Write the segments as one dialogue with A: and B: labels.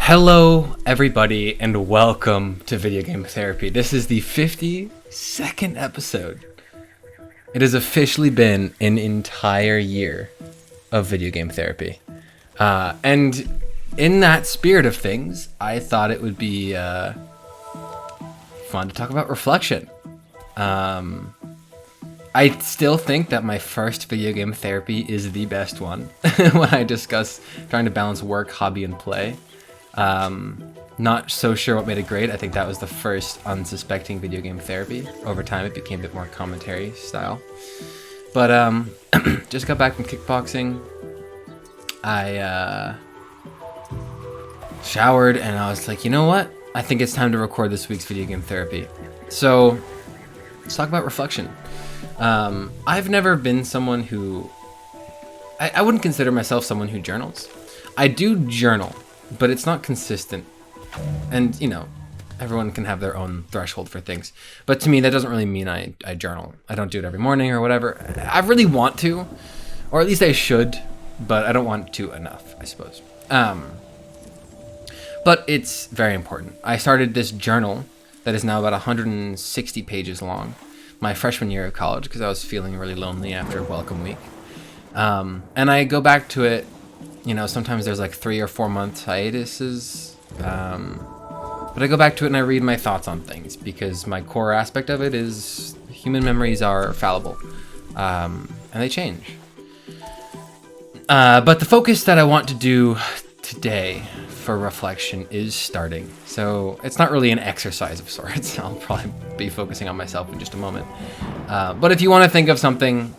A: Hello, everybody, and welcome to Video Game Therapy. This is the 52nd episode. It has officially been an entire year of Video Game Therapy. And in that spirit of things, I thought it would be fun to talk about reflection. I still think that my first Video Game Therapy is the best one when I discuss trying to balance work, hobby, and play. Not so sure what made it great. I think that was the first unsuspecting Video Game Therapy. Over time, it became a bit more commentary style. But just got back from kickboxing. I showered and I was like, you know what? I think it's time to record this week's Video Game Therapy. So let's talk about reflection. I've never been someone who... I wouldn't consider myself someone who journals. I do journal, but it's not consistent. And, you know, everyone can have their own threshold for things. But to me, that doesn't really mean I journal. I don't do it every morning or whatever. I really want to, or at least I should, but I don't want to enough, I suppose. But it's very important. I started this journal that is now about 160 pages long, my freshman year of college, because I was feeling really lonely after welcome week. And I go back to it. You know, sometimes there's like 3 or 4 month hiatuses, but I go back to it and I read my thoughts on things because my core aspect of it is human memories are fallible, and they change. But the focus that I want to do today for reflection is starting. So it's not really an exercise of sorts. I'll probably be focusing on myself in just a moment. But if you want to think of something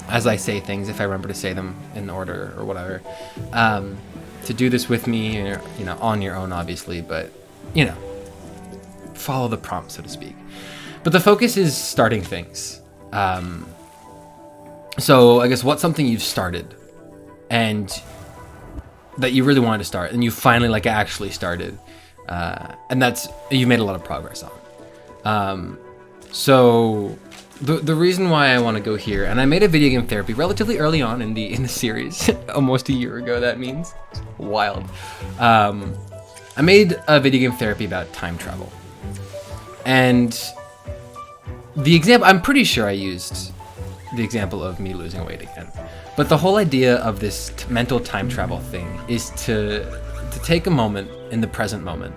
A: as I say things, if I remember to say them in order or whatever, to do this with me, or, you know, on your own, obviously, but, you know, follow the prompt, so to speak. But the focus is starting things. So I guess what's something you've started and that you really wanted to start and you finally like actually started, and that's, you've made a lot of progress on. So the reason why I want to go here, and I made a Video Game Therapy relatively early on in the series, almost a year ago. That means it's wild. I made a Video Game Therapy about time travel, and the example, I'm pretty sure I used the example of me losing weight again. But the whole idea of this mental time travel thing is to take a moment in the present moment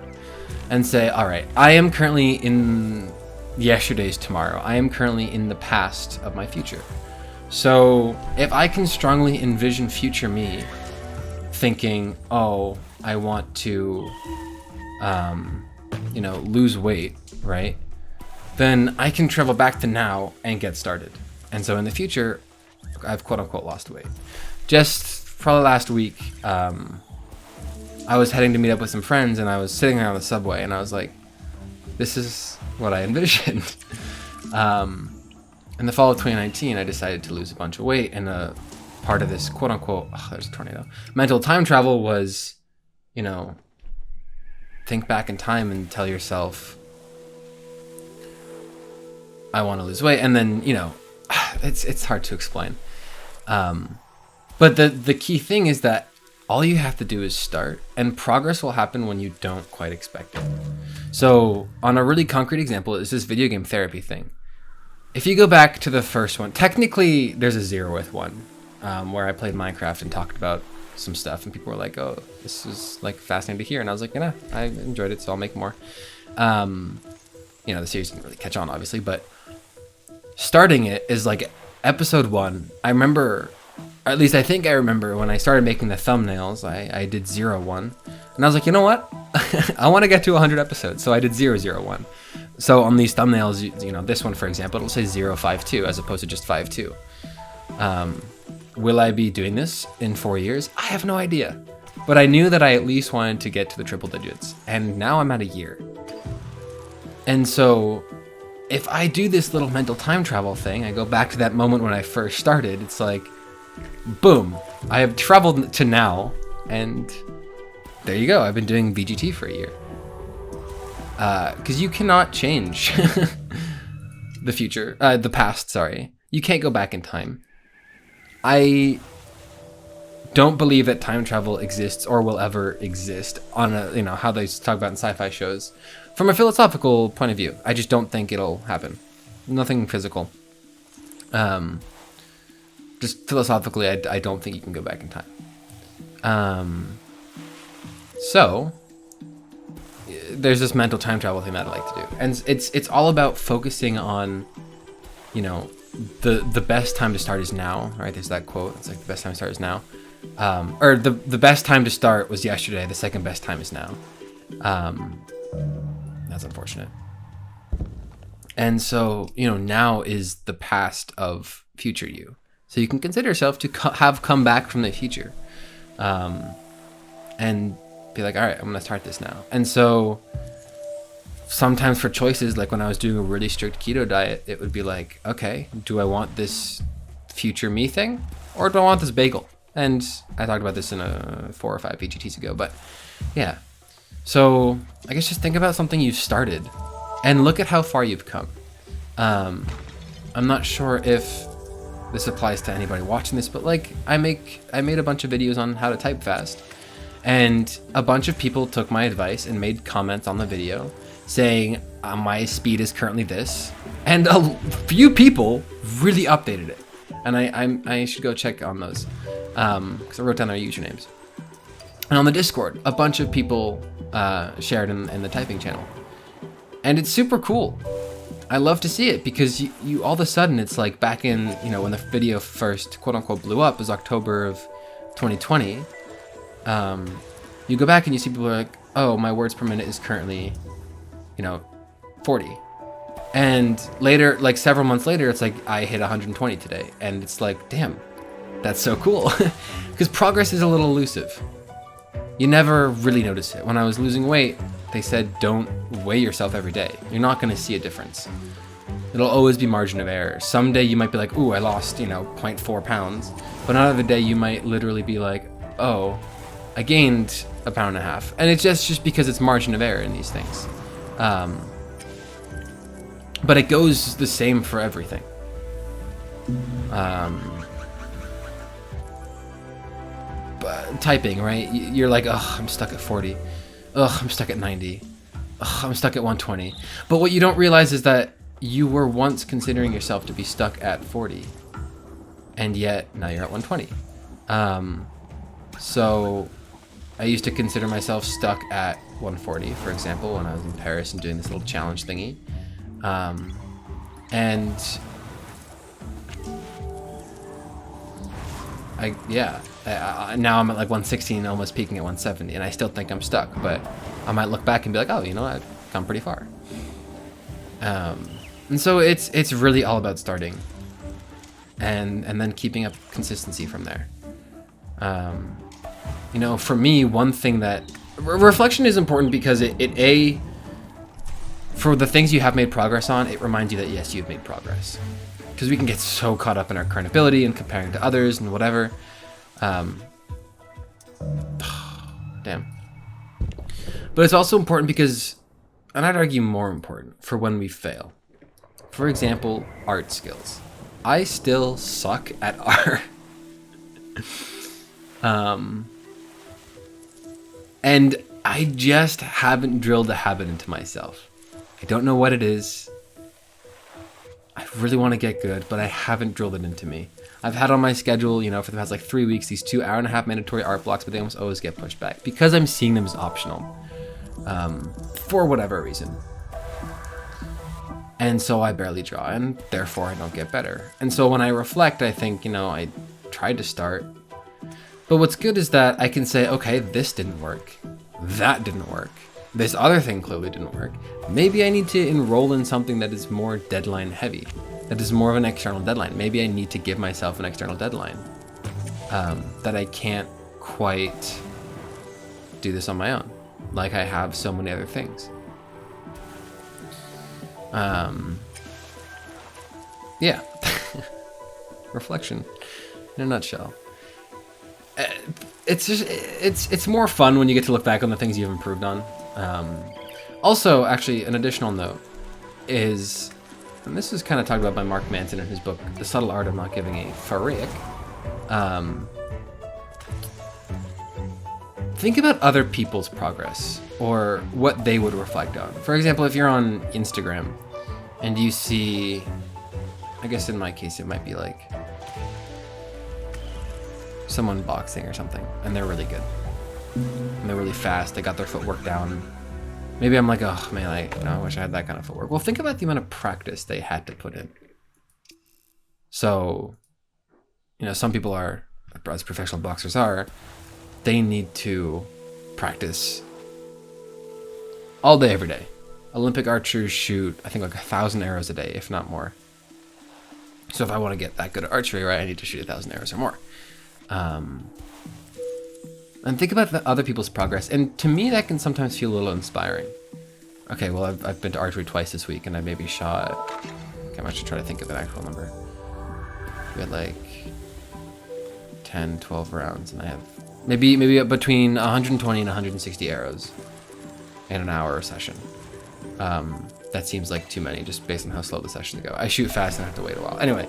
A: and say, all right, I am currently in yesterday's tomorrow. I am currently in the past of my future. So if I can strongly envision future me thinking, oh, I want to, you know, lose weight, right? Then I can travel back to now and get started. And so in the future, I've quote unquote lost weight. Just probably last week, I was heading to meet up with some friends and I was sitting there on the subway and I was like, this is what I envisioned. In the fall of 2019, I decided to lose a bunch of weight, and a part of this quote unquote, oh, there's a tornado, mental time travel was, you know, think back in time and tell yourself, I want to lose weight. And then, you know, it's hard to explain. But the key thing is that all you have to do is start, and progress will happen when you don't quite expect it. So on a really concrete example, is this Video Game Therapy thing. If you go back to the first one, technically there's a 0th one, where I played Minecraft and talked about some stuff, and people were like, oh, this is like fascinating to hear. And I was like, yeah, I enjoyed it, so I'll make more. You know, the series didn't really catch on, obviously, but starting it is like episode 1. I remember, or at least I think I remember, when I started making the thumbnails, I did 01. And I was like, you know what? I want to get to 100 episodes. So I did 001. So on these thumbnails, you know, this one, for example, it'll say 052 as opposed to just 52. Will I be doing this in 4 years? I have no idea. But I knew that I at least wanted to get to the triple digits. And now I'm at a year. And so if I do this little mental time travel thing, I go back to that moment when I first started, it's like, boom, I have traveled to now, and there you go. I've been doing VGT for a year. Because you cannot change the future, the past, sorry. You can't go back in time. I don't believe that time travel exists or will ever exist on a, you know, how they talk about in sci-fi shows. From a philosophical point of view, I just don't think it'll happen. Nothing physical. Just philosophically, I don't think you can go back in time. So there's this mental time travel thing that I like to do, and it's all about focusing on, you know, the best time to start is now, right? There's that quote. It's like the best time to start is now, or the best time to start was yesterday. The second best time is now. That's unfortunate. And so, you know, now is the past of future you. So you can consider yourself to have come back from the future, and be like, all right, I'm gonna start this now. And so sometimes for choices, like when I was doing a really strict keto diet, it would be like, okay, do I want this future me thing, or do I want this bagel? And I talked about this in 4 or 5 VGTs ago, but yeah. So I guess just think about something you've started and look at how far you've come. I'm not sure if this applies to anybody watching this, but like I made a bunch of videos on how to type fast, and a bunch of people took my advice and made comments on the video saying my speed is currently this, and a few people really updated it, and I should go check on those because I wrote down their usernames. And on the Discord, a bunch of people shared in the typing channel, and it's super cool. I love to see it because you all of a sudden, it's like back in, you know, when the video first quote unquote blew up, was October of 2020. You go back and you see people are like, oh, my words per minute is currently, you know, 40. And later, like several months later, it's like I hit 120 today. And it's like, damn, that's so cool. Because progress is a little elusive. You never really notice it. When I was losing weight, they said don't weigh yourself every day. You're not going to see a difference. It'll always be margin of error. Someday you might be like, ooh, I lost, you know, 0.4 pounds. But another day you might literally be like, oh, I gained 1.5 pounds. And it's just because it's margin of error in these things. But it goes the same for everything. But typing, right? You're like, oh, I'm stuck at 40. Ugh, I'm stuck at 90. Ugh, I'm stuck at 120. But what you don't realize is that you were once considering yourself to be stuck at 40. And yet, now you're at 120. So, I used to consider myself stuck at 140, for example, when I was in Paris and doing this little challenge thingy. Now I'm at like 116, almost peaking at 170, and I still think I'm stuck, but I might look back and be like, oh, you know, I've come pretty far. And so it's really all about starting and then keeping up consistency from there. You know, for me, one thing that reflection is important because it for the things you have made progress on, it reminds you that yes, you've made progress. Because we can get so caught up in our current ability and comparing to others and whatever. Damn. But it's also important because, and I'd argue more important, for when we fail. For example, art skills. I still suck at art. And I just haven't drilled a habit into myself. I don't know what it is. I really want to get good, but I haven't drilled it into me. I've had on my schedule, you know, for the past like 3 weeks, these 2.5-hour mandatory art blocks, but they almost always get pushed back because I'm seeing them as optional, for whatever reason. And so I barely draw, and therefore I don't get better. And so when I reflect, I think, you know, I tried to start. But what's good is that I can say, okay, this didn't work. That didn't work. This other thing clearly didn't work. Maybe I need to enroll in something that is more deadline heavy, that is more of an external deadline. Maybe I need to give myself an external deadline, that I can't quite do this on my own, like I have so many other things. Yeah. Reflection in a nutshell. It's just it's more fun when you get to look back on the things you've improved on. Also, actually, an additional note is, and this is kind of talked about by Mark Manson in his book, The Subtle Art of Not Giving a Frick. think about other people's progress or what they would reflect on. For example, if you're on Instagram and you see, I guess in my case, it might be like someone boxing or something, and they're really good. And they're really fast. They got their footwork down. Maybe I'm like, oh man, I wish I had that kind of footwork. Well, think about the amount of practice they had to put in. So, some people are, as professional boxers are, they need to practice all day, every day. Olympic archers shoot, I think, like 1,000 arrows a day, if not more. So if I want to get that good at archery, right, I need to shoot 1,000 arrows or more. And think about the other people's progress. And to me, that can sometimes feel a little inspiring. Okay, well, I've been to archery twice this week, and I maybe shot... Okay, I should try to think of an actual number. We had like 10, 12 rounds, and I have maybe between 120 and 160 arrows in an hour session. That seems like too many, just based on how slow the sessions go. I shoot fast and I have to wait a while. Anyway,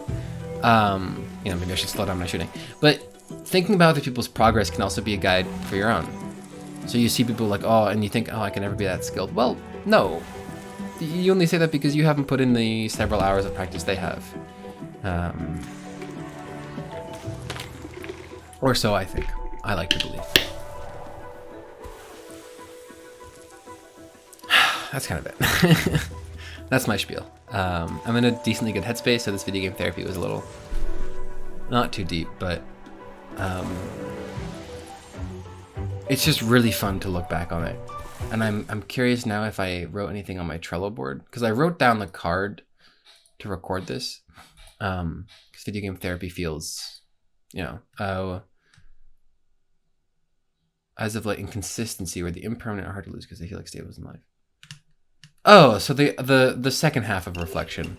A: maybe I should slow down my shooting. But thinking about other people's progress can also be a guide for your own. So you see people like, oh, and you think, oh, I can never be that skilled. Well, no. You only say that because you haven't put in the several hours of practice they have. Or so I think. I like to believe. That's kind of it. That's my spiel. I'm in a decently good headspace, so this video game therapy was a little not too deep, but it's just really fun to look back on it. And I'm curious now if I wrote anything on my Trello board, because I wrote down the card to record this. Because video game therapy feels, as of like inconsistency, where the impermanent are hard to lose because they feel like staples in life. Oh, so the second half of reflection,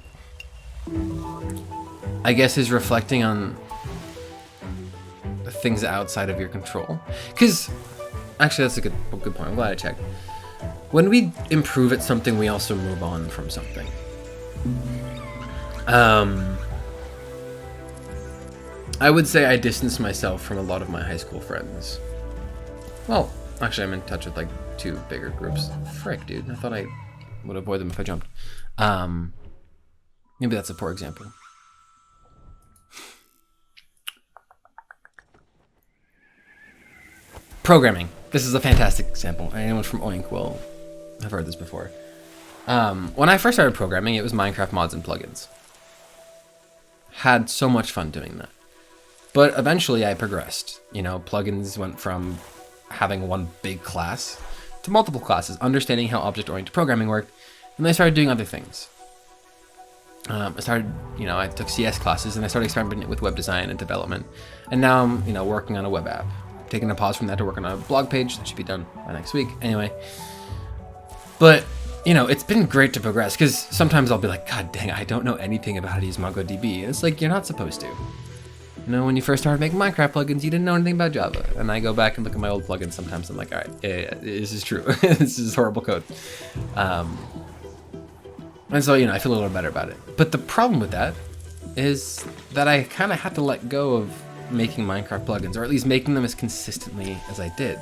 A: I guess, is reflecting on the things outside of your control. Because, actually, that's a good point. I'm glad I checked. When we improve at something, we also move on from something. I would say I distanced myself from a lot of my high school friends. Well, actually, I'm in touch with like 2 bigger groups. Frick, dude. I thought I would avoid them if I jumped. Maybe that's a poor example. Programming. This is a fantastic example. Anyone from Oink will have heard this before. When I first started programming, it was Minecraft mods and plugins. Had so much fun doing that. But eventually I progressed. Plugins went from having one big class to multiple classes, understanding how object-oriented programming worked, and I started doing other things. I took CS classes, and I started experimenting with web design and development, and now I'm, working on a web app. Taking a pause from that to work on a blog page that should be done by next week. Anyway, but it's been great to progress, because sometimes I'll be like, God dang, I don't know anything about how to use MongoDB, and it's like, you're not supposed to. When you first started making Minecraft plugins, you didn't know anything about Java. And I go back and look at my old plugins sometimes. I'm like, all right, yeah, this is true. This is horrible code. And so, I feel a little better about it. But the problem with that is that I kind of had to let go of making Minecraft plugins, or at least making them as consistently as I did.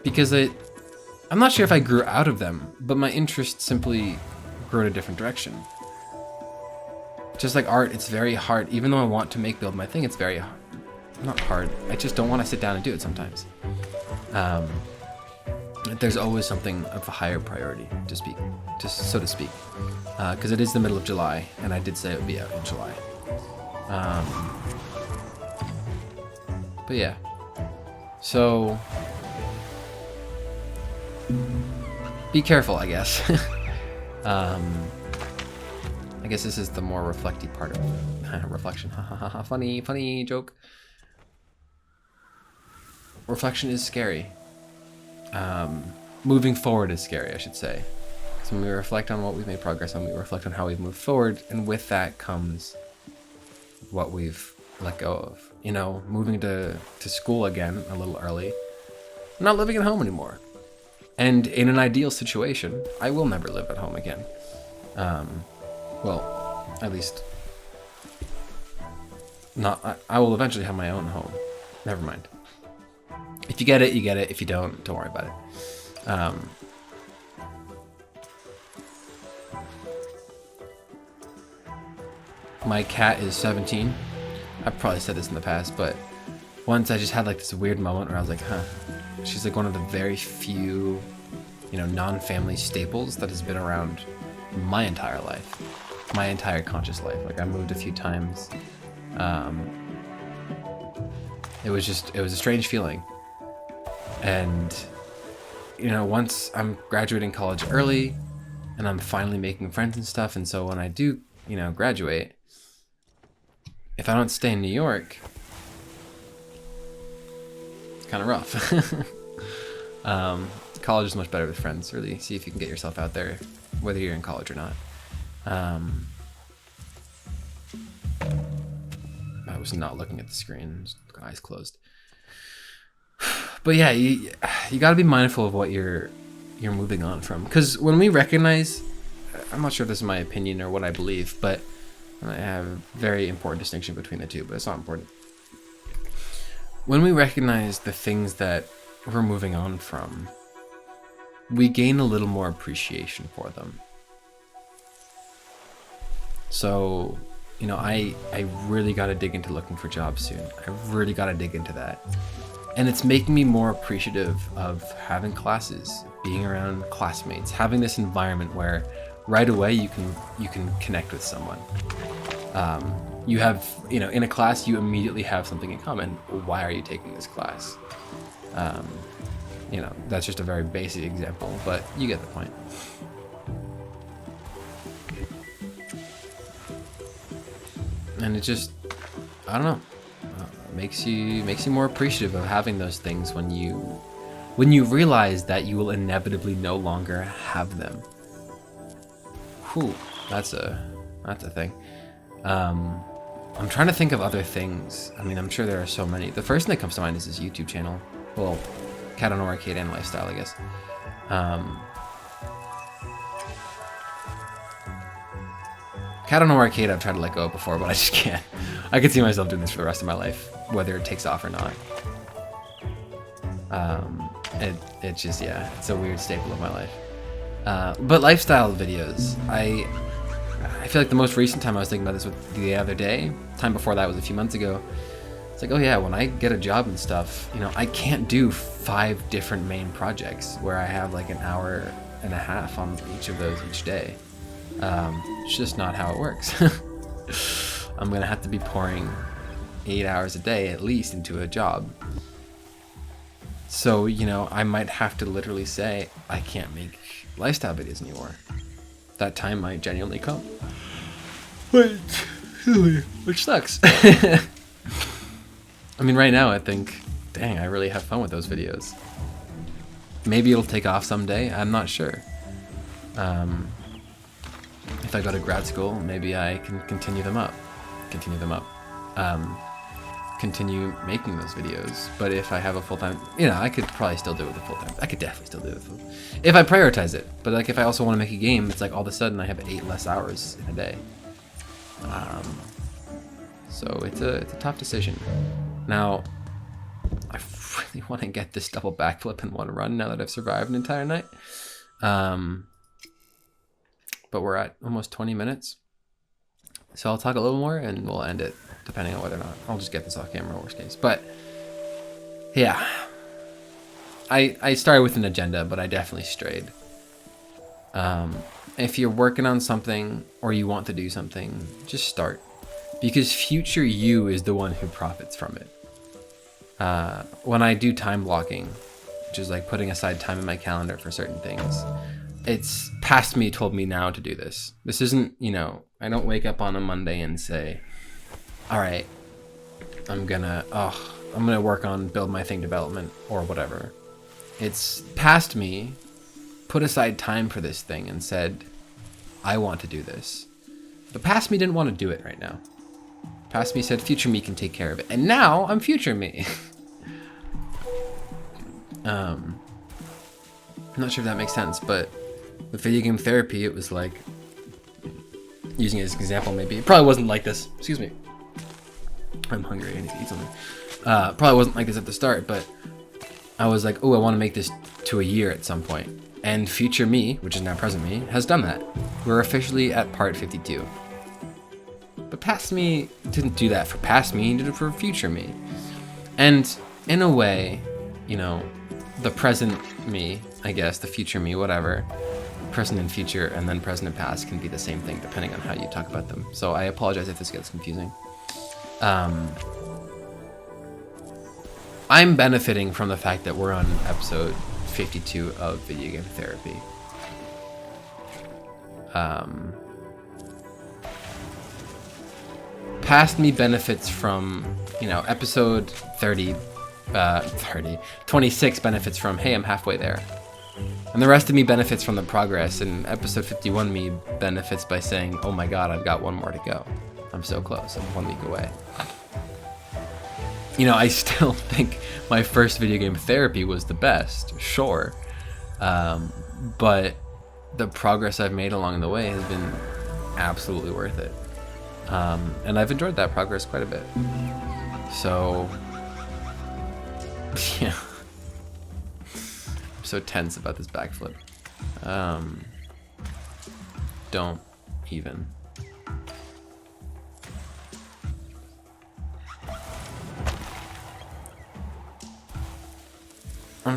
A: Because I'm not sure if I grew out of them, but my interest simply grew in a different direction. Just like art, it's very hard. Even though I want to build my thing, it's very hard. Not hard. I just don't want to sit down and do it sometimes. There's always something of a higher priority so to speak. Because it is the middle of July, and I did say it would be out in July. But yeah. So be careful, I guess. I guess this is the more reflecty part of reflection. Funny joke. Reflection is scary. Moving forward is scary, I should say. So when we reflect on what we've made progress on, we reflect on how we've moved forward, and with that comes what we've let go of. Moving to school again a little early. Not living at home anymore. And in an ideal situation, I will never live at home again. Well, at least not. I will eventually have my own home. Never mind. If you get it, you get it. If you don't worry about it. My cat is 17. I've probably said this in the past, but once I just had like this weird moment where I was like, huh. She's like one of the very few, non-family staples that has been around my entire life, my entire conscious life. Like I moved a few times. It was a strange feeling. And, once I'm graduating college early and I'm finally making friends and stuff. And so when I do, graduate, if I don't stay in New York, it's kind of rough. College is much better with friends. Really see if you can get yourself out there, whether you're in college or not. I was not looking at the screen, eyes closed. But yeah, you got to be mindful of what you're moving on from, because when we recognize, I'm not sure if this is my opinion or what I believe, but I have a very important distinction between the two, but it's not important. When we recognize the things that we're moving on from, we gain a little more appreciation for them. So, I really got to dig into looking for jobs soon. I really got to dig into that. And it's making me more appreciative of having classes, being around classmates, having this environment where right away you can connect with someone. You have, in a class, you immediately have something in common. Why are you taking this class? That's just a very basic example, but you get the point. And it just, I don't know, makes you more appreciative of having those things when you realize that you will inevitably no longer have them. Whew, that's a thing. I'm trying to think of other things. I mean, I'm sure there are so many. The first thing that comes to mind is this YouTube channel. Well, Cowdino Arcade and Lifestyle, I guess. Cowdino Arcade I've tried to let go of before, but I just can't. I could see myself doing this for the rest of my life, whether it takes off or not. It's just, yeah, it's a weird staple of my life. But lifestyle videos, I feel like the most recent time I was thinking about this with the other day, time before that was a few months ago. It's like, oh yeah, when I get a job and stuff, I can't do 5 different main projects where I have like an hour and a half on each of those each day. It's just not how it works. I'm gonna have to be pouring 8 hours a day at least into a job. So, I might have to literally say, I can't make lifestyle videos anymore. That time might genuinely come. Which sucks. I mean, right now I think, dang, I really have fun with those videos. Maybe it'll take off someday, I'm not sure. If I go to grad school, maybe I can continue them up. Continue making those videos. But if I have a full-time, I could probably still do it with a full-time. I could definitely still do it if I prioritize it. But like if I also want to make a game, it's like all of a sudden I have 8 less hours in a day. So it's a tough decision. Now, I really want to get this double backflip in one run now that I've survived an entire night. But we're at almost 20 minutes. So I'll talk a little more and we'll end it, depending on whether or not. I'll just get this off camera, worst case. But yeah, I started with an agenda, but I definitely strayed. If you're working on something or you want to do something, just start. Because future you is the one who profits from it. When I do time blocking, which is like putting aside time in my calendar for certain things, it's past me told me now to do this. This isn't, I don't wake up on a Monday and say, all right, I'm gonna work on build my thing development or whatever. It's past me put aside time for this thing and said, I want to do this. The past me didn't want to do it right now. Past me said future me can take care of it. And now I'm future me. I'm not sure if that makes sense, but with video game therapy, it was like, using it as an example maybe, it probably wasn't like this. Excuse me. I'm hungry, I need to eat something. Probably wasn't like this at the start, but I was like, oh, I want to make this to a year at some point. And future me, which is now present me, has done that. We're officially at part 52. But past me didn't do that for past me, he did it for future me. And in a way, you know, the present me, I guess, the future me, whatever, present and future, and then present and past can be the same thing depending on how you talk about them. So I apologize if this gets confusing. I'm benefiting from the fact that we're on episode 52 of Video Game Therapy. Past me benefits from, you know, episode 26 benefits from, hey, I'm halfway there. And the rest of me benefits from the progress, and episode 51 me benefits by saying, oh my god, I've got one more to go. I'm so close, I'm 1 week away. You know, I still think my first Video Game Therapy was the best, sure. But the progress I've made along the way has been absolutely worth it. And I've enjoyed that progress quite a bit. So, yeah. I'm so tense about this backflip. Don't even.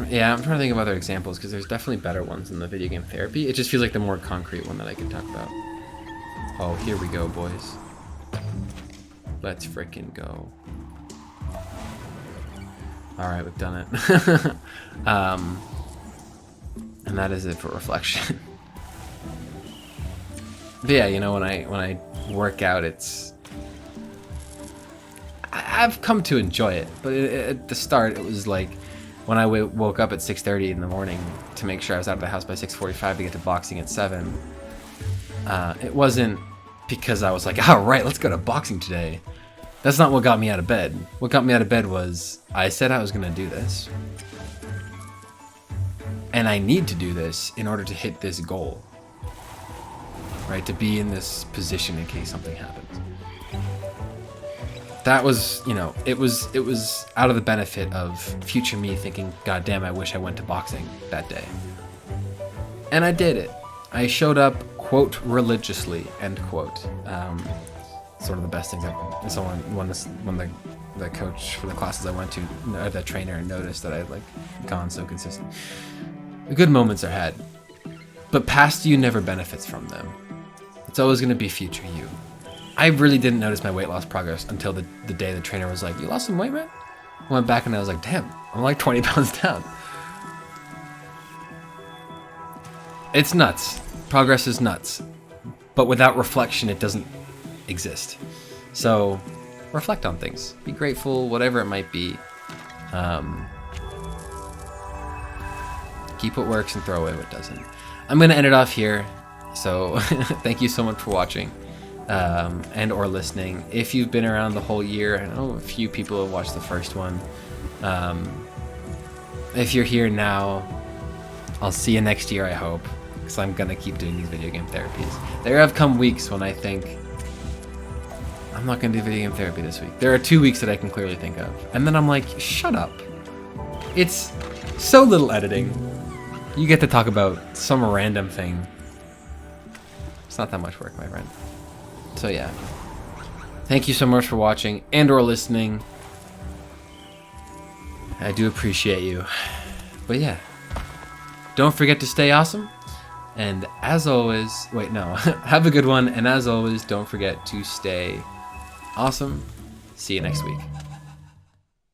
A: Yeah, I'm trying to think of other examples because there's definitely better ones in the Video Game Therapy. It just feels like the more concrete one that I can talk about. Oh, here we go, boys. Let's frickin' go. Alright, we've done it. And that is it for reflection. But yeah, you know, when I work out, I've come to enjoy it. But at the start, it was like, when I woke up at 6:30 in the morning to make sure I was out of the house by 6:45 to get to boxing at 7, it wasn't because I was like, all right, let's go to boxing today. That's not what got me out of bed. What got me out of bed was I said I was going to do this. And I need to do this in order to hit this goal. Right? To be in this position in case something happens. That was, you know, it was out of the benefit of future me thinking, God damn, I wish I went to boxing that day. And I did it. I showed up, quote, religiously, end quote. Sort of the best things ever. Someone, when the coach for the classes I went to, or the trainer, noticed that I'd like gone so consistent. The good moments are had, but past you never benefits from them. It's always going to be future you. I really didn't notice my weight loss progress until the day the trainer was like, you lost some weight, man? I went back and I was like, damn, I'm like 20 pounds down. It's nuts. Progress is nuts. But without reflection, it doesn't exist. So reflect on things. Be grateful, whatever it might be. Keep what works and throw away what doesn't. I'm going to end it off here. So thank you so much for watching. And or listening. If you've been around the whole year, I know a few people have watched the first one. If you're here now, I'll see you next year, I hope, because I'm gonna keep doing these video game therapies. There have come weeks when I think I'm not gonna do video game therapy this week. There are 2 weeks that I can clearly think of, and then I'm like, shut up. It's so little editing. You get to talk about some random thing. It's not that much work, my friend. So yeah, thank you so much for watching and or listening. I do appreciate you. But yeah, don't forget to stay awesome. And as always, wait, no, have a good one. And as always, don't forget to stay awesome. See you next week.